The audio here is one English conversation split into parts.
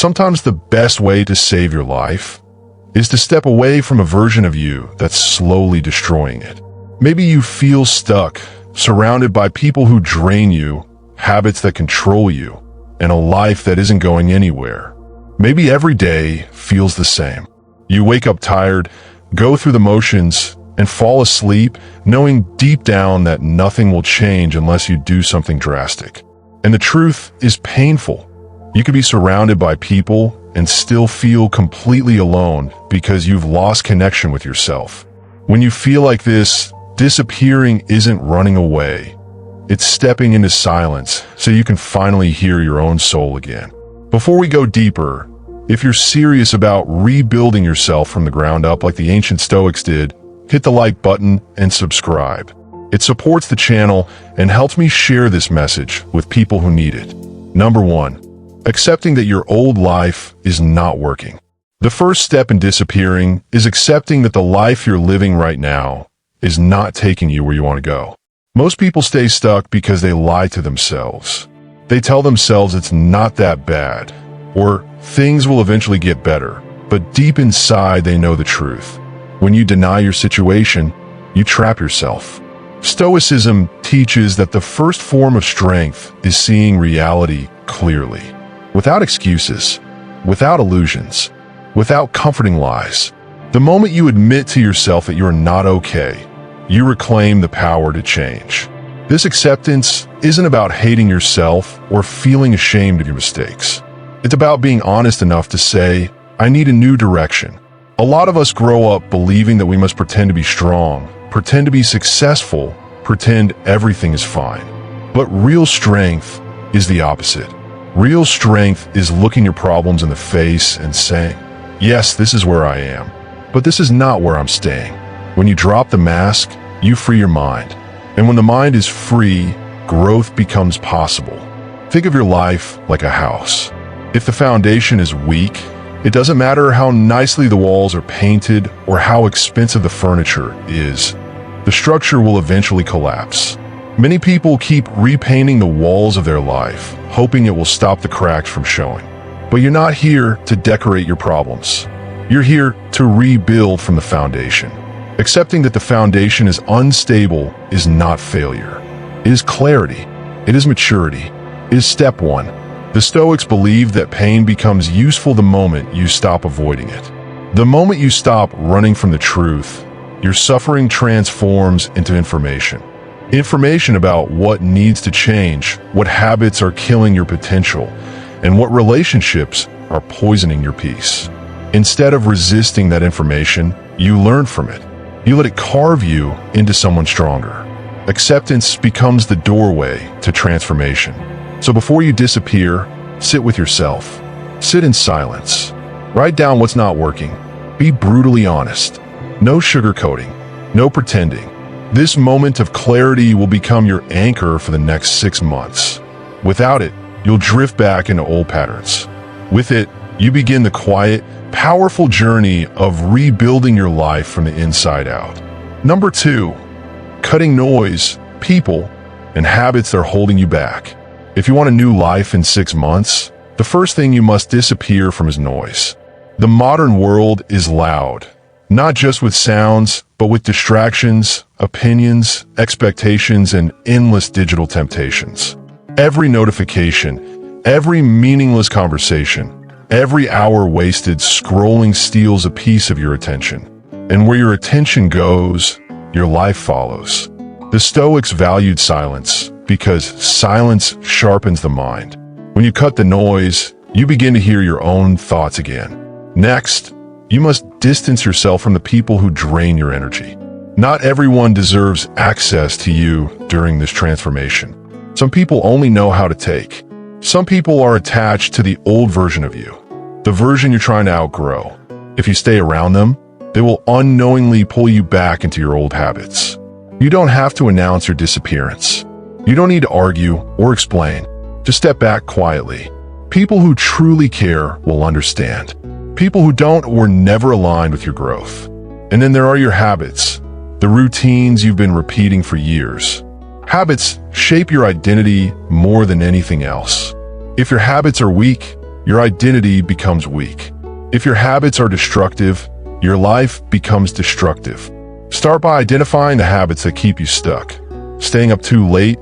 Sometimes the best way to save your life is to step away from a version of you that's slowly destroying it. Maybe you feel stuck, surrounded by people who drain you, habits that control you, and a life that isn't going anywhere. Maybe every day feels the same. You wake up tired, go through the motions, and fall asleep knowing deep down that nothing will change unless you do something drastic. And the truth is painful. You could be surrounded by people and still feel completely alone because you've lost connection with yourself. When you feel like this, disappearing isn't running away. It's stepping into silence so you can finally hear your own soul again. Before we go deeper, if you're serious about rebuilding yourself from the ground up like the ancient Stoics did, hit the like button and subscribe. It supports the channel and helps me share this message with people who need it. Number 1, accepting that your old life is not working. The first step in disappearing is accepting that the life you're living right now is not taking you where you want to go. Most people stay stuck because they lie to themselves. They tell themselves it's not that bad, or things will eventually get better, but deep inside they know the truth. When you deny your situation, you trap yourself. Stoicism teaches that the first form of strength is seeing reality clearly, without excuses, without illusions, without comforting lies. The moment you admit to yourself that you're not okay, you reclaim the power to change. This acceptance isn't about hating yourself or feeling ashamed of your mistakes. It's about being honest enough to say, I need a new direction. A lot of us grow up believing that we must pretend to be strong, pretend to be successful, pretend everything is fine. But real strength is the opposite. Real strength is looking your problems in the face and saying, yes, this is where I am, but this is not where I'm staying. When you drop the mask, you free your mind. And when the mind is free, growth becomes possible. Think of your life like a house. If the foundation is weak, it doesn't matter how nicely the walls are painted or how expensive the furniture is. The structure will eventually collapse. Many people keep repainting the walls of their life, hoping it will stop the cracks from showing. But you're not here to decorate your problems. You're here to rebuild from the foundation. Accepting that the foundation is unstable is not failure. It is clarity. It is maturity. It is step 1. The Stoics believe that pain becomes useful the moment you stop avoiding it. The moment you stop running from the truth, your suffering transforms into information. Information about what needs to change, what habits are killing your potential, and what relationships are poisoning your peace. Instead of resisting that information, you learn from it. You let it carve you into someone stronger. Acceptance becomes the doorway to transformation. So before you disappear, sit with yourself. Sit in silence. Write down what's not working. Be brutally honest. No sugarcoating. No pretending. This moment of clarity will become your anchor for the next 6 months. Without it, you'll drift back into old patterns. With it, you begin the quiet, powerful journey of rebuilding your life from the inside out. Number 2, cutting noise, people, and habits that are holding you back. If you want a new life in 6 months, the first thing you must disappear from is noise. The modern world is loud, not just with sounds, but with distractions, opinions, expectations, and endless digital temptations. Every notification, every meaningless conversation, every hour wasted scrolling steals a piece of your attention. And where your attention goes, your life follows. The Stoics valued silence because silence sharpens the mind. When you cut the noise, you begin to hear your own thoughts again. Next, you must distance yourself from the people who drain your energy. Not everyone deserves access to you during this transformation. Some people only know how to take. Some people are attached to the old version of you, the version you're trying to outgrow. If you stay around them, they will unknowingly pull you back into your old habits. You don't have to announce your disappearance. You don't need to argue or explain. Just step back quietly. People who truly care will understand. People who don't were never aligned with your growth. And then there are your habits, the routines you've been repeating for years. Habits shape your identity more than anything else. If your habits are weak, your identity becomes weak. If your habits are destructive, your life becomes destructive. Start by identifying the habits that keep you stuck. Staying up too late,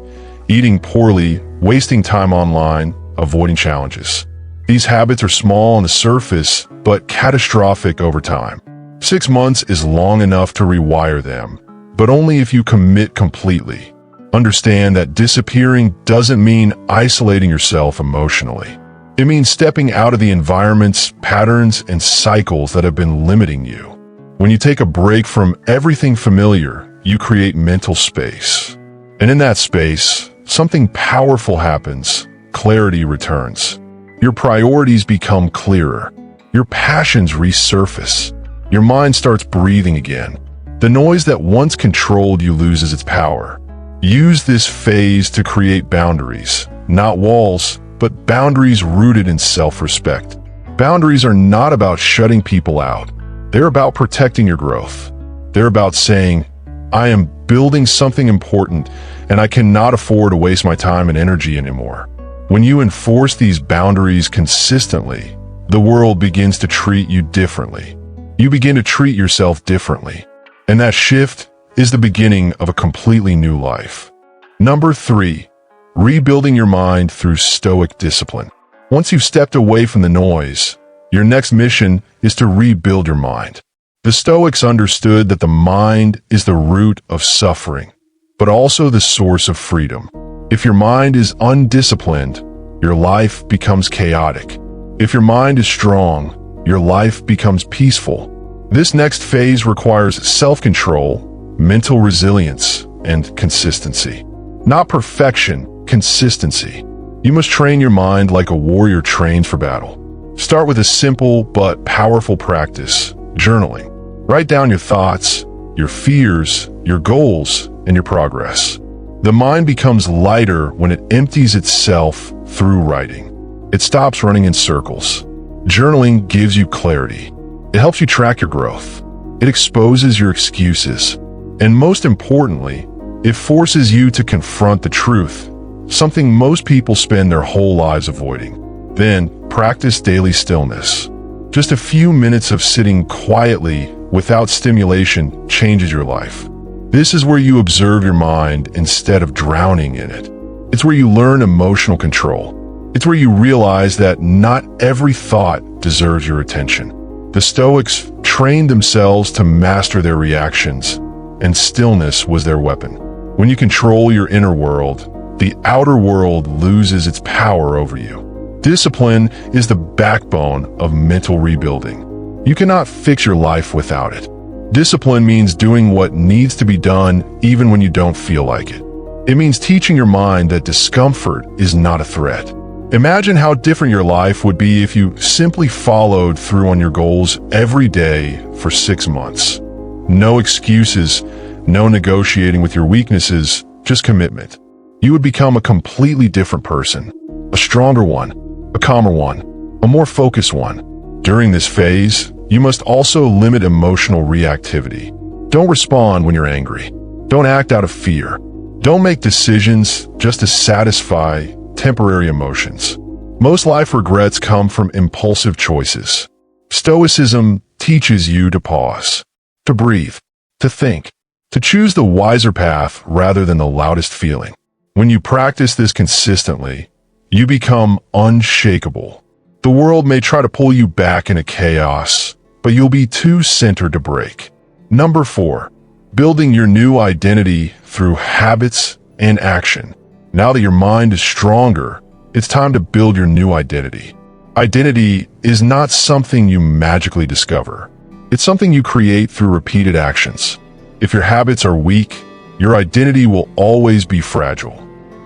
eating poorly, wasting time online, avoiding challenges. These habits are small on the surface, but catastrophic over time. 6 months is long enough to rewire them, but only if you commit completely. Understand that disappearing doesn't mean isolating yourself emotionally. It means stepping out of the environments, patterns, and cycles that have been limiting you. When you take a break from everything familiar, you create mental space. And in that space, something powerful happens. Clarity returns. Your priorities become clearer. Your passions resurface. Your mind starts breathing again. The noise that once controlled you loses its power. Use this phase to create boundaries, not walls, but boundaries rooted in self-respect. Boundaries are not about shutting people out. They're about protecting your growth. They're about saying, I am building something important, and I cannot afford to waste my time and energy anymore. When you enforce these boundaries consistently, the world begins to treat you differently. You begin to treat yourself differently. And that shift is the beginning of a completely new life. Number 3, rebuilding your mind through Stoic discipline. Once you've stepped away from the noise, your next mission is to rebuild your mind. The Stoics understood that the mind is the root of suffering, but also the source of freedom. If your mind is undisciplined, your life becomes chaotic. If your mind is strong, your life becomes peaceful. This next phase requires self-control, mental resilience, and consistency. Not perfection, consistency. You must train your mind like a warrior trains for battle. Start with a simple but powerful practice, journaling. Write down your thoughts, your fears, your goals, and your progress. The mind becomes lighter when it empties itself through writing. It stops running in circles. Journaling gives you clarity. It helps you track your growth. It exposes your excuses. And most importantly, it forces you to confront the truth, something most people spend their whole lives avoiding. Then, practice daily stillness. Just a few minutes of sitting quietly without stimulation changes your life. This is where you observe your mind instead of drowning in it. It's where you learn emotional control. It's where you realize that not every thought deserves your attention. The Stoics trained themselves to master their reactions, and stillness was their weapon. When you control your inner world, the outer world loses its power over you. Discipline is the backbone of mental rebuilding. You cannot fix your life without it. Discipline means doing what needs to be done even when you don't feel like it. It means teaching your mind that discomfort is not a threat. Imagine how different your life would be if you simply followed through on your goals every day for 6 months. No excuses, no negotiating with your weaknesses, just commitment. You would become a completely different person. A stronger one, a calmer one, a more focused one. During this phase, you must also limit emotional reactivity. Don't respond when you're angry. Don't act out of fear. Don't make decisions just to satisfy temporary emotions. Most life regrets come from impulsive choices. Stoicism teaches you to pause, to breathe, to think, to choose the wiser path rather than the loudest feeling. When you practice this consistently, you become unshakable. The world may try to pull you back into chaos, but you'll be too centered to break. Number 4, building your new identity through habits and action. Now that your mind is stronger, it's time to build your new identity. Identity is not something you magically discover. It's something you create through repeated actions. If your habits are weak, your identity will always be fragile.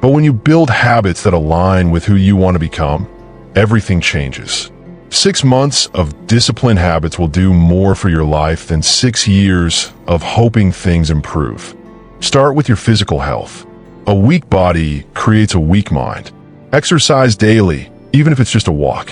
But when you build habits that align with who you want to become, everything changes. 6 months of disciplined habits will do more for your life than 6 years of hoping things improve. Start with your physical health. A weak body creates a weak mind. Exercise daily, even if it's just a walk.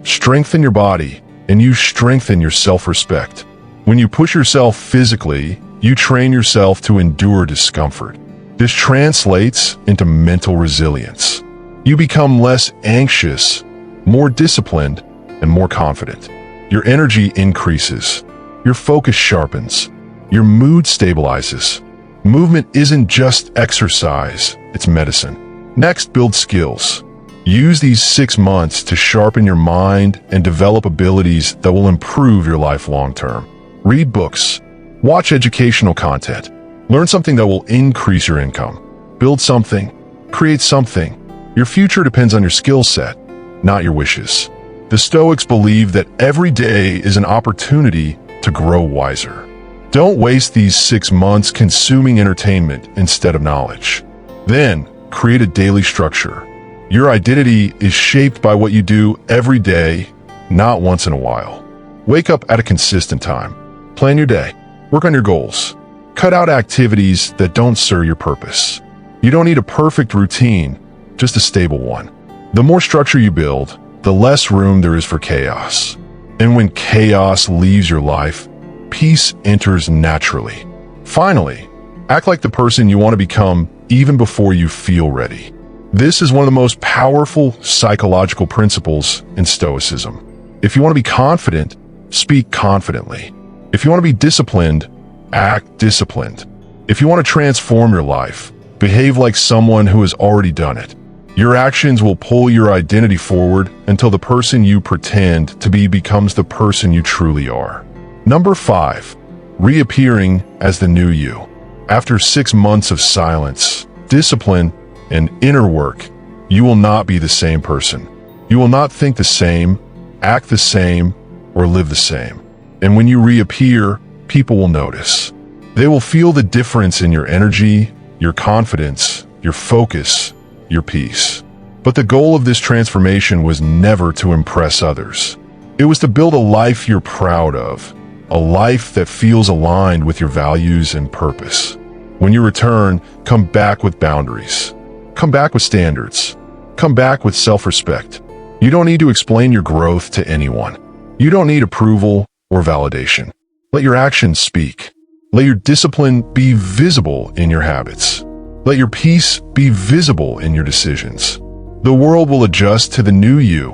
Strengthen your body, and you strengthen your self-respect. When you push yourself physically, you train yourself to endure discomfort. This translates into mental resilience. You become less anxious, more disciplined, and more confident. Your energy increases. Your focus sharpens. Your mood stabilizes. Movement isn't just exercise, it's medicine. Next, build skills. Use these 6 months to sharpen your mind and develop abilities that will improve your life long term. Read books. Watch educational content. Learn something that will increase your income. Build something. Create something. Your future depends on your skill set, not your wishes. The Stoics believe that every day is an opportunity to grow wiser. Don't waste these 6 months consuming entertainment instead of knowledge. Then, create a daily structure. Your identity is shaped by what you do every day, not once in a while. Wake up at a consistent time. Plan your day. Work on your goals. Cut out activities that don't serve your purpose. You don't need a perfect routine, just a stable one. The more structure you build, the less room there is for chaos. And when chaos leaves your life, peace enters naturally. Finally, act like the person you want to become even before you feel ready. This is one of the most powerful psychological principles in Stoicism. If you want to be confident, speak confidently. If you want to be disciplined, act disciplined. If you want to transform your life, behave like someone who has already done it. Your actions will pull your identity forward until the person you pretend to be becomes the person you truly are. Number 5, reappearing as the new you. After 6 months of silence, discipline, and inner work, you will not be the same person. You will not think the same, act the same, or live the same. And when you reappear, people will notice. They will feel the difference in your energy, your confidence, your focus, your peace. But the goal of this transformation was never to impress others. It was to build a life you're proud of, a life that feels aligned with your values and purpose. When you return, come back with boundaries. Come back with standards. Come back with self-respect. You don't need to explain your growth to anyone. You don't need approval or validation. Let your actions speak. Let your discipline be visible in your habits. Let your peace be visible in your decisions. The world will adjust to the new you,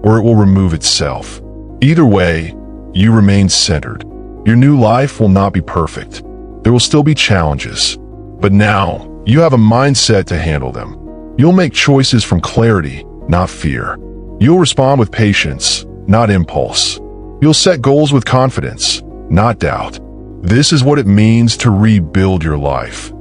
or it will remove itself. Either way, you remain centered. Your new life will not be perfect. There will still be challenges. But now, you have a mindset to handle them. You'll make choices from clarity, not fear. You'll respond with patience, not impulse. You'll set goals with confidence, not doubt. This is what it means to rebuild your life.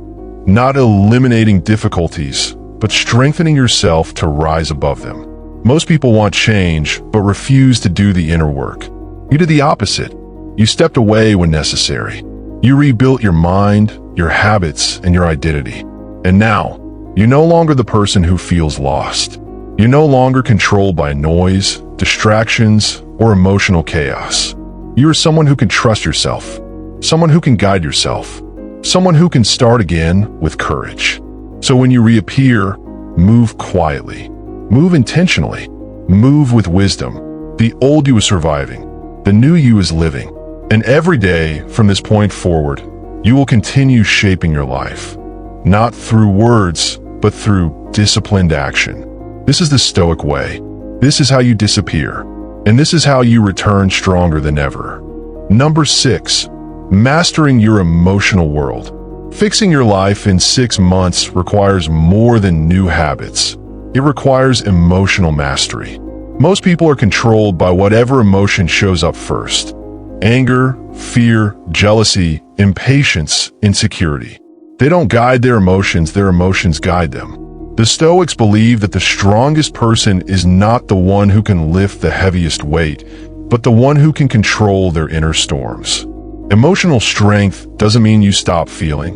Not eliminating difficulties, but strengthening yourself to rise above them. Most people want change, but refuse to do the inner work. You did the opposite. You stepped away when necessary. You rebuilt your mind, your habits, and your identity. And now, you're no longer the person who feels lost. You're no longer controlled by noise, distractions, or emotional chaos. You are someone who can trust yourself, someone who can guide yourself, someone who can start again with courage. So when you reappear, move quietly, move intentionally, move with wisdom. The old you is surviving, the new you is living. And every day from this point forward, you will continue shaping your life. Not through words, but through disciplined action. This is the Stoic way. This is how you disappear. And this is how you return stronger than ever. Number 6, mastering your emotional world. Fixing your life in 6 months requires more than new habits. It requires emotional mastery. Most people are controlled by whatever emotion shows up first. Anger, fear, jealousy, impatience, insecurity. They don't guide their emotions guide them. The Stoics believe that the strongest person is not the one who can lift the heaviest weight, but the one who can control their inner storms. Emotional strength doesn't mean you stop feeling.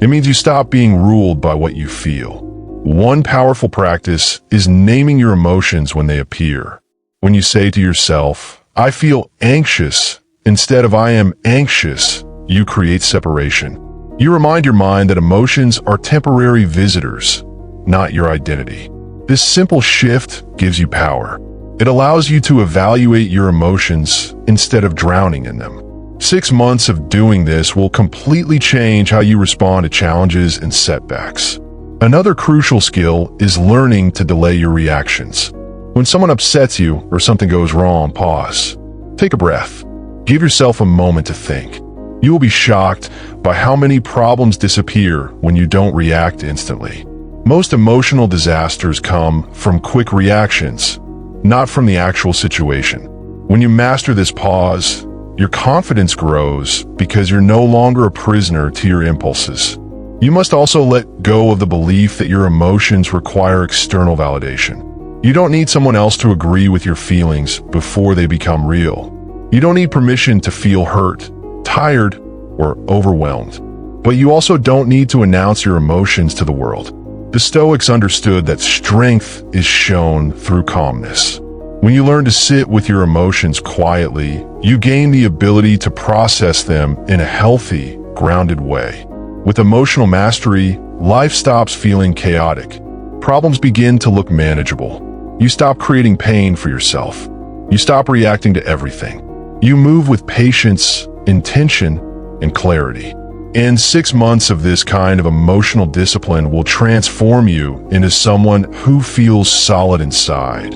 It means you stop being ruled by what you feel. One powerful practice is naming your emotions when they appear. When you say to yourself, "I feel anxious," instead of "I am anxious," you create separation. You remind your mind that emotions are temporary visitors, not your identity. This simple shift gives you power. It allows you to evaluate your emotions instead of drowning in them. 6 months of doing this will completely change how you respond to challenges and setbacks. Another crucial skill is learning to delay your reactions. When someone upsets you or something goes wrong, pause. Take a breath. Give yourself a moment to think. You will be shocked by how many problems disappear when you don't react instantly. Most emotional disasters come from quick reactions, not from the actual situation. When you master this pause, your confidence grows because you're no longer a prisoner to your impulses. You must also let go of the belief that your emotions require external validation. You don't need someone else to agree with your feelings before they become real. You don't need permission to feel hurt, tired, or overwhelmed. But you also don't need to announce your emotions to the world. The Stoics understood that strength is shown through calmness. When you learn to sit with your emotions quietly, you gain the ability to process them in a healthy, grounded way. With emotional mastery, life stops feeling chaotic. Problems begin to look manageable. You stop creating pain for yourself. You stop reacting to everything. You move with patience, intention, and clarity. And 6 months of this kind of emotional discipline will transform you into someone who feels solid inside,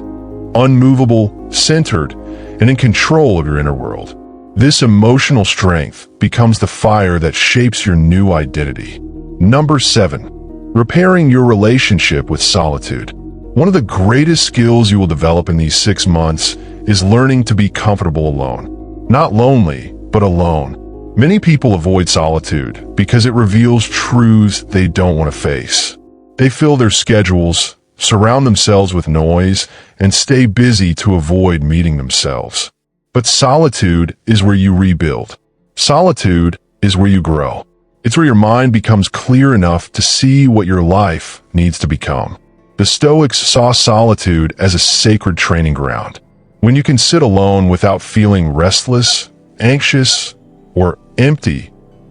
unmovable, centered, and in control of your inner world. This emotional strength becomes the fire that shapes your new identity. Number 7, repairing your relationship with solitude. One of the greatest skills you will develop in these 6 months is learning to be comfortable alone. Not lonely, but alone. Many people avoid solitude because it reveals truths they don't want to face. They fill their schedules, surround themselves with noise, and stay busy to avoid meeting themselves. But solitude is where you rebuild. Solitude is where you grow. It's where your mind becomes clear enough to see what your life needs to become. The Stoics saw solitude as a sacred training ground. When you can sit alone without feeling restless, anxious, or empty,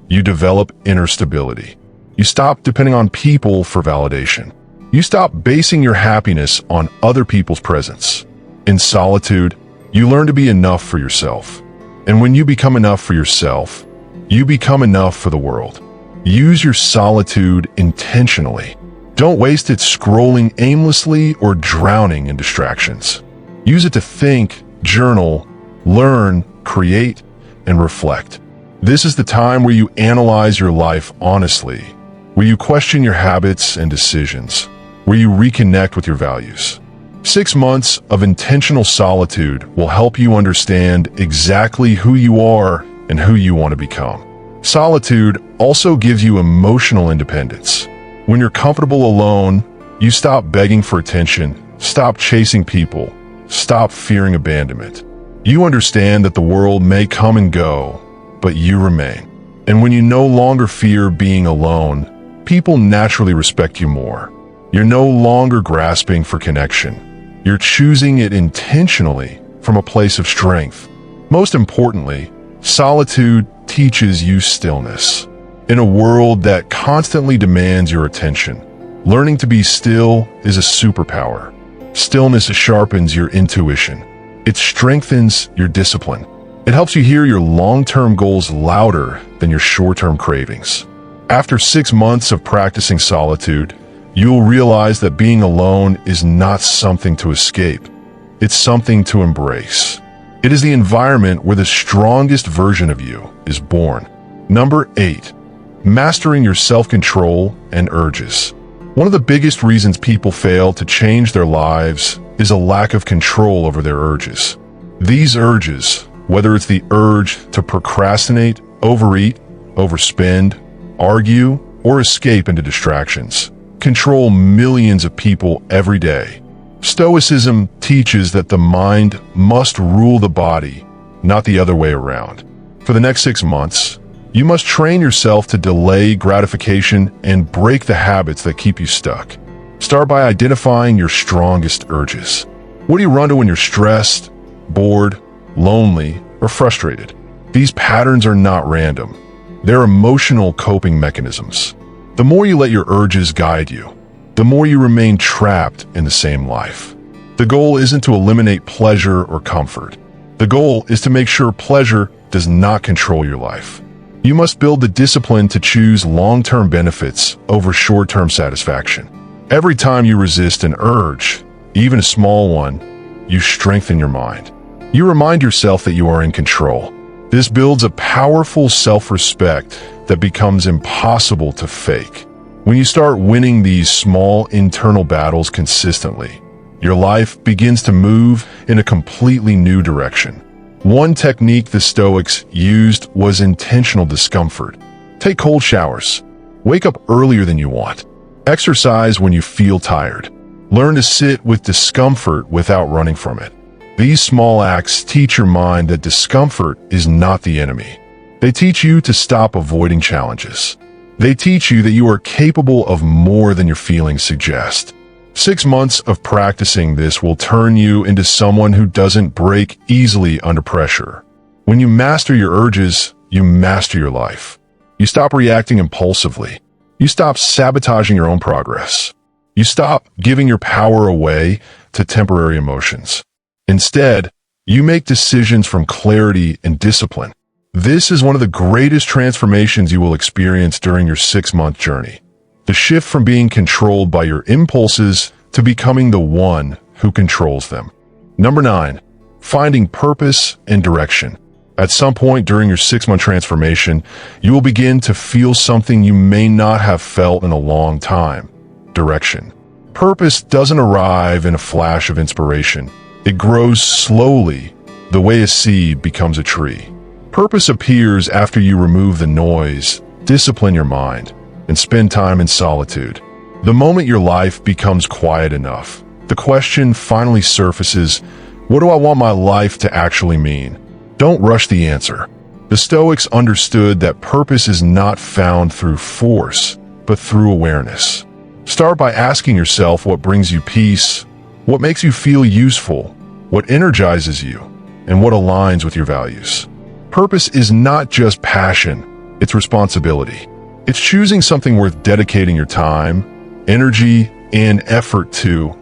you develop inner stability. You stop depending on people for validation. You stop basing your happiness on other people's presence. In solitude, you learn to be enough for yourself. And when you become enough for yourself, you become enough for the world. Use your solitude intentionally. Don't waste it scrolling aimlessly or drowning in distractions. Use it to think, journal, learn, create, and reflect. This is the time where you analyze your life honestly, where you question your habits and decisions, where you reconnect with your values. 6 months of intentional solitude will help you understand exactly who you are and who you want to become. Solitude also gives you emotional independence. When you're comfortable alone, you stop begging for attention, stop chasing people, stop fearing abandonment. You understand that the world may come and go, but you remain. And when you no longer fear being alone, people naturally respect you more. You're no longer grasping for connection. You're choosing it intentionally from a place of strength. Most importantly, solitude teaches you stillness. In a world that constantly demands your attention, learning to be still is a superpower. Stillness sharpens your intuition. It strengthens your discipline. It helps you hear your long-term goals louder than your short-term cravings. After 6 months of practicing solitude, you'll realize that being alone is not something to escape. It's something to embrace. It is the environment where the strongest version of you is born. Number 8, mastering your self-control and urges. One of the biggest reasons people fail to change their lives is a lack of control over their urges. These urges, whether it's the urge to procrastinate, overeat, overspend, argue, or escape into distractions, control millions of people every day. Stoicism teaches that the mind must rule the body, not the other way around. For the next 6 months, you must train yourself to delay gratification and break the habits that keep you stuck. Start by identifying your strongest urges. What do you run to when you're stressed, bored, lonely, or frustrated? These patterns are not random. They're emotional coping mechanisms. The more you let your urges guide you, the more you remain trapped in the same life. The goal isn't to eliminate pleasure or comfort. The goal is to make sure pleasure does not control your life. You must build the discipline to choose long-term benefits over short-term satisfaction. Every time you resist an urge, even a small one, you strengthen your mind. You remind yourself that you are in control. This builds a powerful self-respect that becomes impossible to fake. When you start winning these small internal battles consistently, your life begins to move in a completely new direction. One technique the Stoics used was intentional discomfort. Take cold showers. Wake up earlier than you want. Exercise when you feel tired. Learn to sit with discomfort without running from it. These small acts teach your mind that discomfort is not the enemy. They teach you to stop avoiding challenges. They teach you that you are capable of more than your feelings suggest. 6 months of practicing this will turn you into someone who doesn't break easily under pressure. When you master your urges, you master your life. You stop reacting impulsively. You stop sabotaging your own progress. You stop giving your power away to temporary emotions. Instead, you make decisions from clarity and discipline. This is one of the greatest transformations you will experience during your 6-month journey. The shift from being controlled by your impulses to becoming the one who controls them. Number 9, finding purpose and direction. At some point during your 6-month transformation, you will begin to feel something you may not have felt in a long time: direction. Purpose doesn't arrive in a flash of inspiration. It grows slowly, the way a seed becomes a tree. Purpose appears after you remove the noise, discipline your mind, and spend time in solitude. The moment your life becomes quiet enough, the question finally surfaces: what do I want my life to actually mean? Don't rush the answer. The Stoics understood that purpose is not found through force, but through awareness. Start by asking yourself what brings you peace, what makes you feel useful, what energizes you, and what aligns with your values. Purpose is not just passion, it's responsibility. It's choosing something worth dedicating your time, energy, and effort to,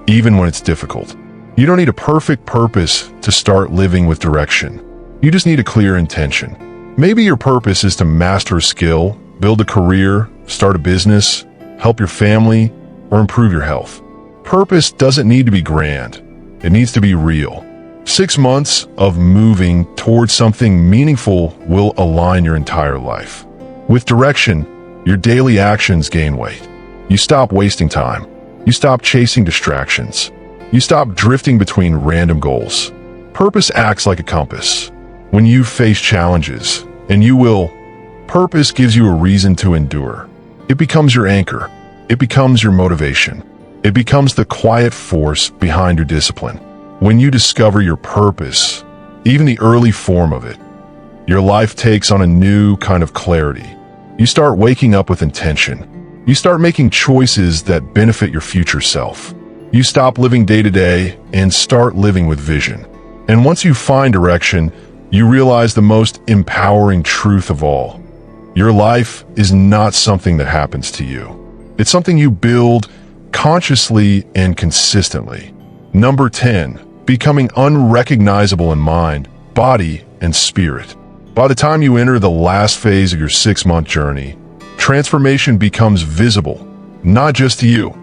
even when it's difficult. You don't need a perfect purpose to start living with direction. You just need a clear intention. Maybe your purpose is to master a skill, build a career, start a business, help your family, or improve your health. Purpose doesn't need to be grand. It needs to be real. 6 months of moving towards something meaningful will align your entire life. With direction, your daily actions gain weight. You stop wasting time. You stop chasing distractions. You stop drifting between random goals. Purpose acts like a compass. When you face challenges, and you will, purpose gives you a reason to endure. It becomes your anchor. It becomes your motivation. It becomes the quiet force behind your discipline. When you discover your purpose, even the early form of it, your life takes on a new kind of clarity. You start waking up with intention. You start making choices that benefit your future self. You stop living day to day and start living with vision. And once you find direction, you realize the most empowering truth of all. Your life is not something that happens to you. It's something you build consciously and consistently. Number 10, becoming unrecognizable in mind, body, and spirit. By the time you enter the last phase of your 6-month journey, transformation becomes visible, not just to you,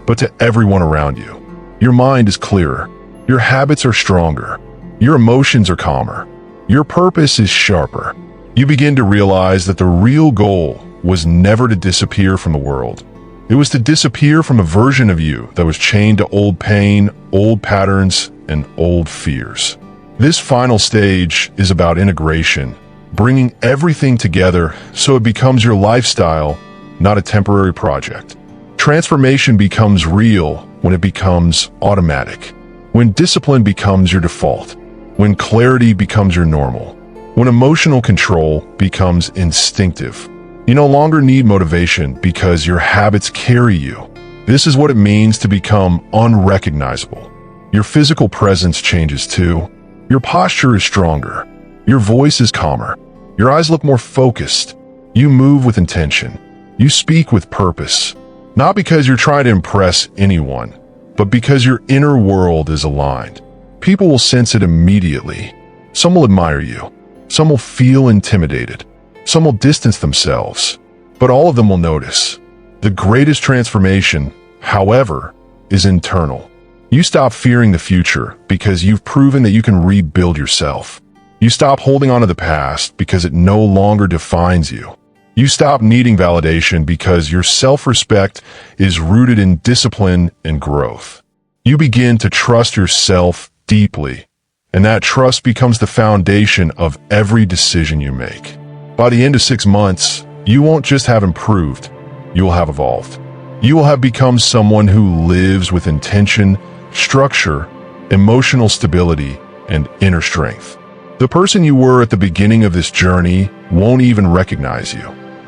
but to everyone around you. Your mind is clearer. Your habits are stronger. Your emotions are calmer. Your purpose is sharper. You begin to realize that the real goal was never to disappear from the world. It was to disappear from a version of you that was chained to old pain, old patterns, and old fears. This final stage is about integration, bringing everything together so it becomes your lifestyle, not a temporary project. Transformation becomes real when it becomes automatic, when discipline becomes your default, when clarity becomes your normal, when emotional control becomes instinctive. You no longer need motivation because your habits carry you. This is what it means to become unrecognizable. Your physical presence changes too. Your posture is stronger. Your voice is calmer. Your eyes look more focused. You move with intention. You speak with purpose. Not because you're trying to impress anyone, but because your inner world is aligned. People will sense it immediately. Some will admire you. Some will feel intimidated. Some will distance themselves, but all of them will notice. The greatest transformation, however, is internal. You stop fearing the future because you've proven that you can rebuild yourself. You stop holding on to the past because it no longer defines you. You stop needing validation because your self-respect is rooted in discipline and growth. You begin to trust yourself deeply, and that trust becomes the foundation of every decision you make. By the end of 6 months, you won't just have improved, you will have evolved. You will have become someone who lives with intention, structure, emotional stability, and inner strength. The person you were at the beginning of this journey won't even recognize you.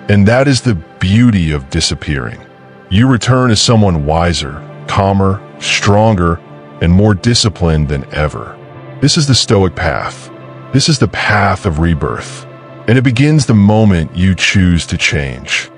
And that is the beauty of disappearing. You return as someone wiser, calmer, stronger, and more disciplined than ever. This is the Stoic path. This is the path of rebirth. And it begins the moment you choose to change.